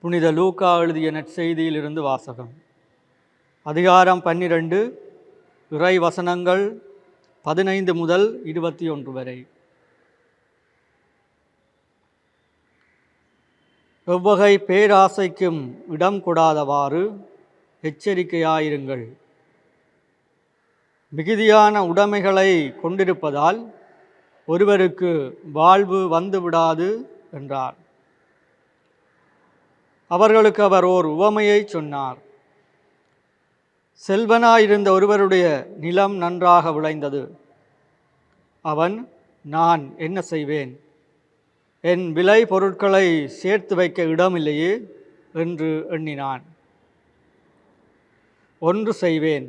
புனித லூக்கா எழுதிய நற்செய்தியிலிருந்து வாசகம். அதிகாரம் 12, இறை வசனங்கள் 15 முதல் 21 வரை. எவ்வகை பேராசைக்கும் இடம் கொடாதவாறு எச்சரிக்கையாயிருங்கள். மிகுதியான உடைமைகளை கொண்டிருப்பதால் ஒருவருக்கு வாழ்வு வந்துவிடாது என்றார். அவர்களுக்கு அவர் ஓர் உவமையை சொன்னார். செல்வனாயிருந்த ஒருவருடைய நிலம் நன்றாக விளைந்தது. அவன், நான் என்ன செய்வேன்? என் விளை பொருட்களை சேர்த்து வைக்க இடமில்லையே என்று எண்ணினான். ஒன்று செய்வேன்,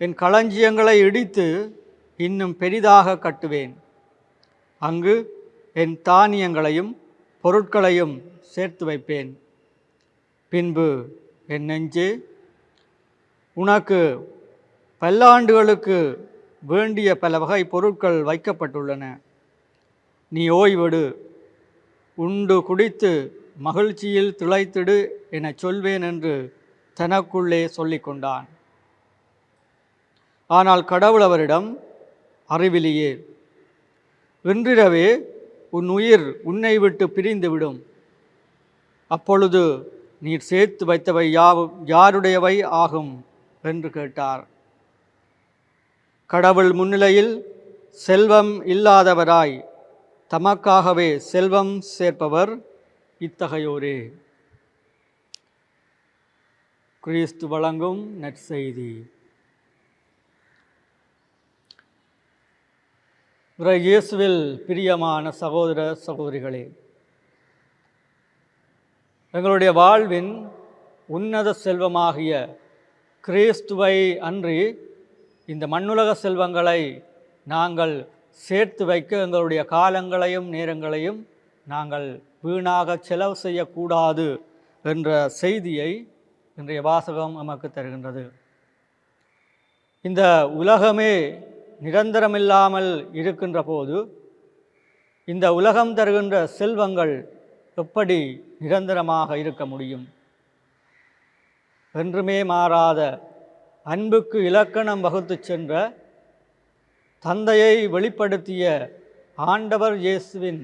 என் களஞ்சியங்களை இடித்து இன்னும் பெரிதாக கட்டுவேன். அங்கு என் தானியங்களையும் பொருட்களையும் சேர்த்து வைப்பேன். பின்பு என் நெஞ்சே, உனக்கு பல்லாண்டுகளுக்கு வேண்டிய பல வகை பொருட்கள் வைக்கப்பட்டுள்ளன. நீ ஓய்வெடு, உண்டு குடித்து மகிழ்ச்சியில் திளைத்திடு என சொல்வேன் என்று தனக்குள்ளே சொல்லிக்கொண்டான். ஆனால் கடவுள் அவரிடம், அறிவிலியே, இன்றிரவே உன் உயிர் உன்னை விட்டு பிரிந்துவிடும். அப்பொழுது நீர் சேர்த்து வைத்தவை யாருடையவை ஆகும் என்று கேட்டார். கடவுள் முன்னிலையில் செல்வம் இல்லாதவராய் தமக்காகவே செல்வம் சேர்ப்பவர் இத்தகையோரே. கிறிஸ்து வழங்கும் நற்செய்தி. இயேசுவில் பிரியமான சகோதர சகோதரிகளே, எங்களுடைய வாழ்வின் உன்னத செல்வமாகிய கிறிஸ்துவை அன்றி இந்த மண்ணுலக செல்வங்களை நாங்கள் சேர்த்து வைக்க எங்களுடைய காலங்களையும் நேரங்களையும் நாங்கள் வீணாக செலவு செய்யக்கூடாது என்ற செய்தியை இன்றைய வாசகம் நமக்கு தருகின்றது. இந்த உலகமே நிரந்தரமில்லாமல் இருக்கின்ற போது இந்த உலகம் தருகின்ற செல்வங்கள் எப்படி நிரந்தரமாக இருக்க முடியும்? என்றுமே மாறாத அன்புக்கு இலக்கணம் வகுத்து சென்ற தந்தையை வெளிப்படுத்திய ஆண்டவர் இயேசுவின்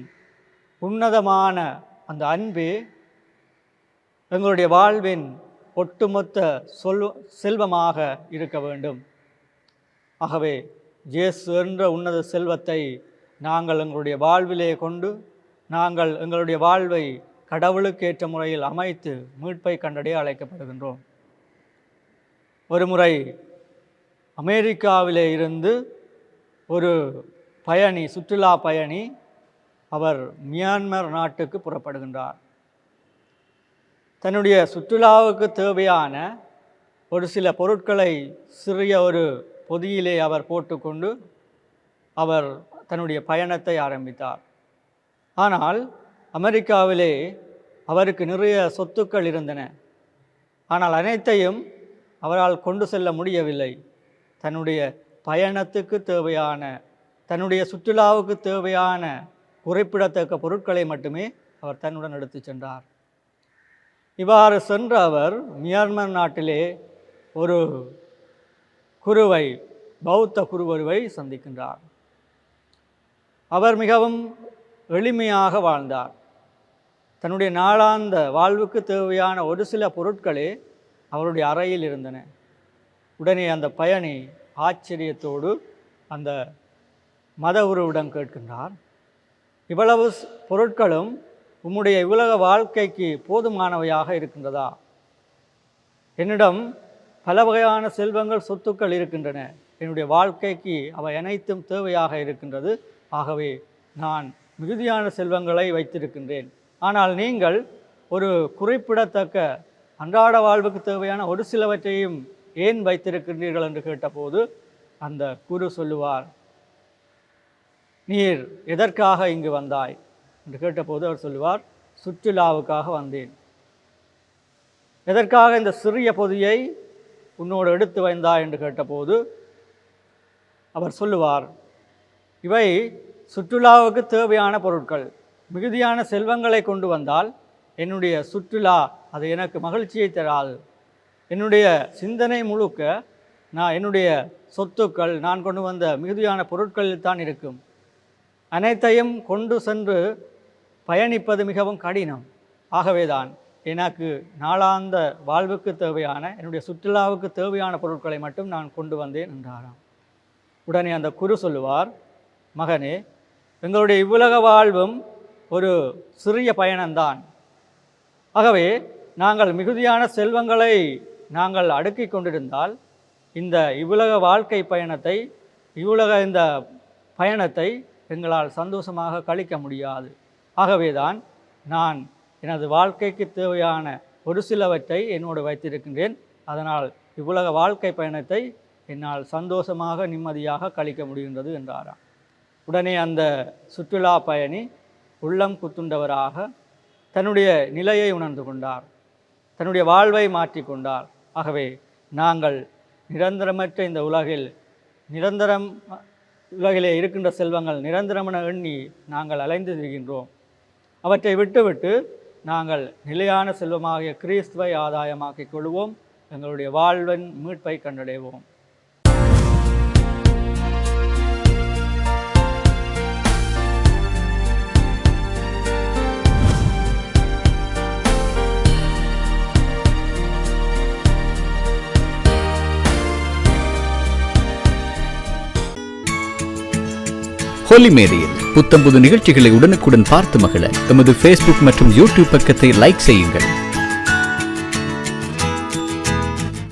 உன்னதமான அந்த அன்பே எங்களுடைய வாழ்வின் ஒட்டுமொத்த செல்வமாக இருக்க வேண்டும். ஆகவே இயேசு என்ற உன்னத செல்வத்தை நாங்கள் எங்களுடைய வாழ்விலே கொண்டு நாங்கள் எங்களுடைய வாழ்வை கடவுளுக்கு ஏற்ற முறையில் அமைத்து மீட்பை கண்டடைய அழைக்கப்படுகின்றோம். ஒரு முறை அமெரிக்காவிலே இருந்து ஒரு பயணி, சுற்றுலா பயணி, அவர் மியான்மர் நாட்டுக்கு புறப்படுகின்றார். தன்னுடைய சுற்றுலாவுக்கு தேவையான ஒரு சில பொருட்களை சிறிய ஒரு பொதியிலே அவர் போட்டுக்கொண்டு அவர் தன்னுடைய பயணத்தை ஆரம்பித்தார். ஆனால் அமெரிக்காவிலே அவருக்கு நிறைய சொத்துக்கள் இருந்தன. ஆனால் அனைத்தையும் அவரால் கொண்டு செல்ல முடியவில்லை. தன்னுடைய பயணத்துக்கு தேவையான, தன்னுடைய சுற்றுலாவுக்கு தேவையான குறிப்பிடத்தக்க பொருட்களை மட்டுமே அவர் தன்னுடன் எடுத்து சென்றார். இவ்வாறு சென்ற அவர் மியான்மர் நாட்டிலே ஒரு குருவை, பௌத்த குருவருவை சந்திக்கின்றார். அவர் மிகவும் எளிமையாக வாழ்ந்தார். தன்னுடைய நாளாந்த வாழ்வுக்கு தேவையான ஒரு சில பொருட்களே அவருடைய அறையில் இருந்தன. உடனே அந்த பயணி ஆச்சரியத்தோடு அந்த மத குருவிடம் கேட்கின்றார், இவ்வளவு பொருட்களும் உம்முடைய உலக வாழ்க்கைக்கு போதுமானவையாக இருக்கின்றதா? என்னிடம் பல வகையான செல்வங்கள், சொத்துக்கள் இருக்கின்றன. என்னுடைய வாழ்க்கைக்கு அவை அனைத்தும் தேவையாக இருக்கின்றது. ஆகவே நான் மிகுதியான செல்வங்களை வைத்திருக்கின்றேன். ஆனால் நீங்கள் ஒரு குறிப்பிடத்தக்க அன்றாட வாழ்வுக்கு தேவையான ஒரு சிலவற்றையும் ஏன் வைத்திருக்கின்றீர்கள் என்று கேட்டபோது அந்த குரு சொல்லுவார், நீர் எதற்காக இங்கு வந்தாய் என்று கேட்டபோது அவர் சொல்லுவார், சுற்றுலாவுக்காக வந்தேன். எதற்காக இந்த சிறிய பொதியை உன்னோடு எடுத்து வந்தாய் என்று கேட்டபோது அவர் சொல்லுவார், இவை சுற்றுலாவுக்கு தேவையான பொருட்கள். மிகுதியான செல்வங்களை கொண்டு வந்தால் என்னுடைய சுற்றுலா அது எனக்கு மகிழ்ச்சியை தராது. என்னுடைய சிந்தனை முழுக்க என்னுடைய சொத்துக்கள், நான் கொண்டு வந்த மிகுதியான பொருட்களில் தான் இருக்கும். அனைத்தையும் கொண்டு சென்று பயணிப்பது மிகவும் கடினம். ஆகவேதான் எனக்கு நாளாந்த வாழ்வுக்கு தேவையான, என்னுடைய சுற்றுலாவுக்கு தேவையான பொருட்களை மட்டும் நான் கொண்டு வந்தேன் என்றாராம். உடனே அந்த குரு சொல்லுவார், மகனே, எங்களுடைய இவ்வுலக வாழ்வும் ஒரு சிறிய பயணம்தான். ஆகவே நாங்கள் மிகுதியான செல்வங்களை நாங்கள் அடுக்கி கொண்டிருந்தால் இந்த இவ்வுலக வாழ்க்கை பயணத்தை, இந்த பயணத்தை எங்களால் சந்தோஷமாக கழிக்க முடியாது. ஆகவேதான் நான் எனது வாழ்க்கைக்கு தேவையான ஒரு சிலவற்றை என்னோடு வைத்திருக்கின்றேன். அதனால் இவ்வுலக வாழ்க்கை பயணத்தை என்னால் சந்தோஷமாக நிம்மதியாக கழிக்க முடிகின்றது என்றாராம். உடனே அந்த சுற்றுலா பயணி உள்ளம் குத்துண்டவராக தன்னுடைய நிலையை உணர்ந்து கொண்டார், தன்னுடைய வாழ்வை மாற்றிக்கொண்டார். ஆகவே நாங்கள் நிரந்தரமற்ற இந்த உலகிலே இருக்கின்ற செல்வங்கள் நிரந்தரமென எண்ணி நாங்கள் அலைந்து திரிகின்றோம். அவற்றை விட்டுவிட்டு நாங்கள் நிலையான செல்வமாகிய கிறிஸ்துவை ஆதாயமாக்கிக் கொள்வோம். எங்களுடைய வாழ்வின் மீட்பை கண்டடைவோம். ஹோலி மேரியில் புத்தம்புது நிகழ்ச்சிகளை உடனுக்குடன் பார்த்து மகிழ எமது Facebook மற்றும் YouTube பக்கத்தை லைக் செய்யுங்கள்.